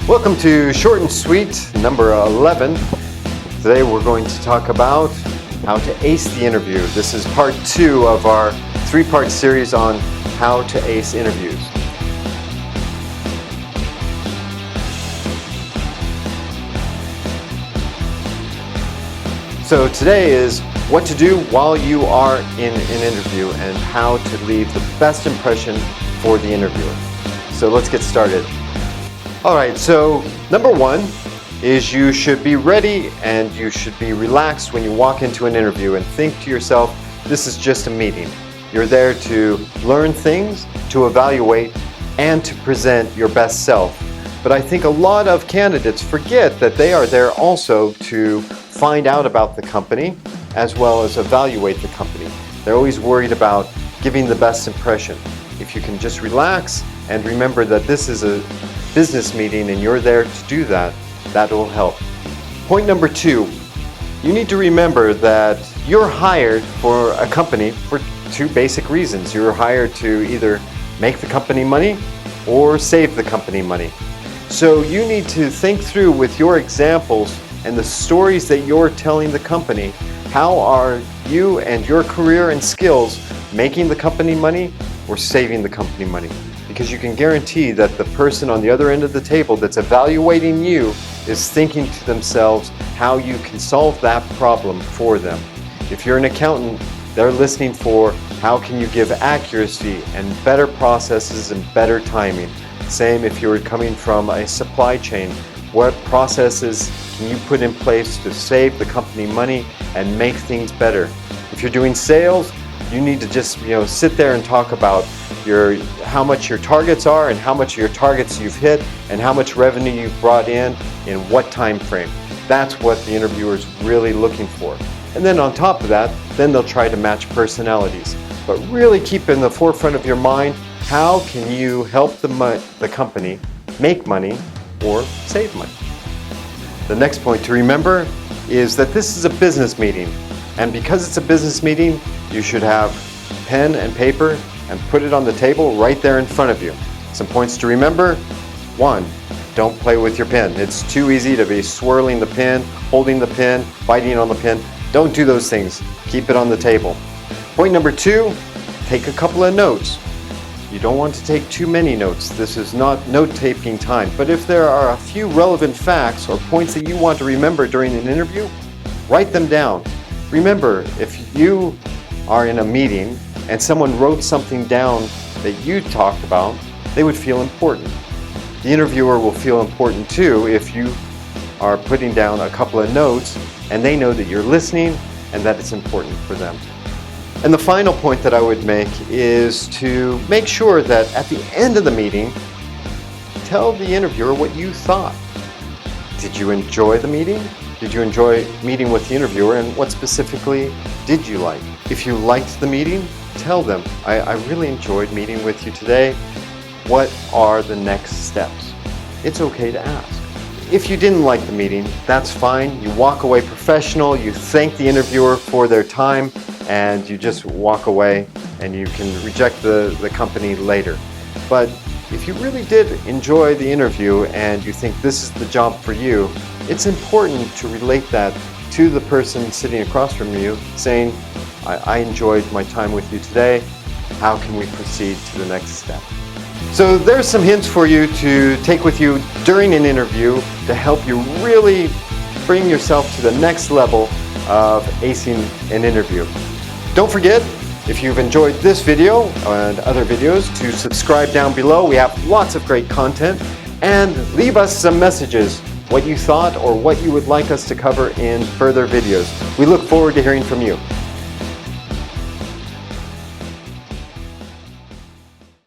Welcome to Short and Sweet number 11. Today we're going to talk about how to ace the interview. This is part 2 of our 3-part series on how to ace interviews. So today is what to do while you are in an interview and how to leave the best impression for the interviewer. So let's get started. Alright, so number 1 is you should be ready and you should be relaxed when you walk into an interview and think to yourself, this is just a meeting. You're there to learn things, to evaluate, and to present your best self. But I think a lot of candidates forget that they are there also to find out about the company as well as evaluate the company. They're always worried about giving the best impression. If you can just relax and remember that this is a business meeting and you're there to do that, that will help. Point number 2, you need to remember that you're hired for a company for 2 basic reasons. You're hired to either make the company money or save the company money. So you need to think through with your examples and the stories that you're telling the company, how are you and your career and skills making the company money or saving the company money? Because you can guarantee that the person on the other end of the table that's evaluating you is thinking to themselves how you can solve that problem for them. If you're an accountant, they're listening for how can you give accuracy and better processes and better timing. Same if you're coming from a supply chain, what processes can you put in place to save the company money and make things better? If you're doing sales, you need to just sit there and talk about how much your targets are and how much of your targets you've hit and how much revenue you've brought in what time frame. That's what the interviewer is really looking for. And then on top of that, then they'll try to match personalities. But really keep in the forefront of your mind, how can you help the company make money or save money? The next point to remember is that this is a business meeting. And because it's a business meeting, you should have pen and paper and put it on the table right there in front of you. Some points to remember. 1, don't play with your pen. It's too easy to be swirling the pen, holding the pen, biting on the pen. Don't do those things. Keep it on the table. Point number 2, take a couple of notes. You don't want to take too many notes. This is not note-taking time. But if there are a few relevant facts or points that you want to remember during an interview, write them down. Remember, if you are in a meeting and someone wrote something down that you talked about, they would feel important. The interviewer will feel important too if you are putting down a couple of notes and they know that you're listening and that it's important for them. And the final point that I would make is to make sure that at the end of the meeting, tell the interviewer what you thought. Did you enjoy the meeting? Did you enjoy meeting with the interviewer, and what specifically did you like? If you liked the meeting, tell them, I really enjoyed meeting with you today. What are the next steps? It's okay to ask. If you didn't like the meeting, that's fine. You walk away professional, you thank the interviewer for their time, and you just walk away and you can reject the company later. But if you really did enjoy the interview and you think this is the job for you, it's important to relate that to the person sitting across from you, saying, I enjoyed my time with you today. How can we proceed to the next step? So there's some hints for you to take with you during an interview to help you really bring yourself to the next level of acing an interview. Don't forget, if you've enjoyed this video and other videos, to subscribe down below. We have lots of great content, and leave us some messages, what you thought or what you would like us to cover in further videos. We look forward to hearing from you.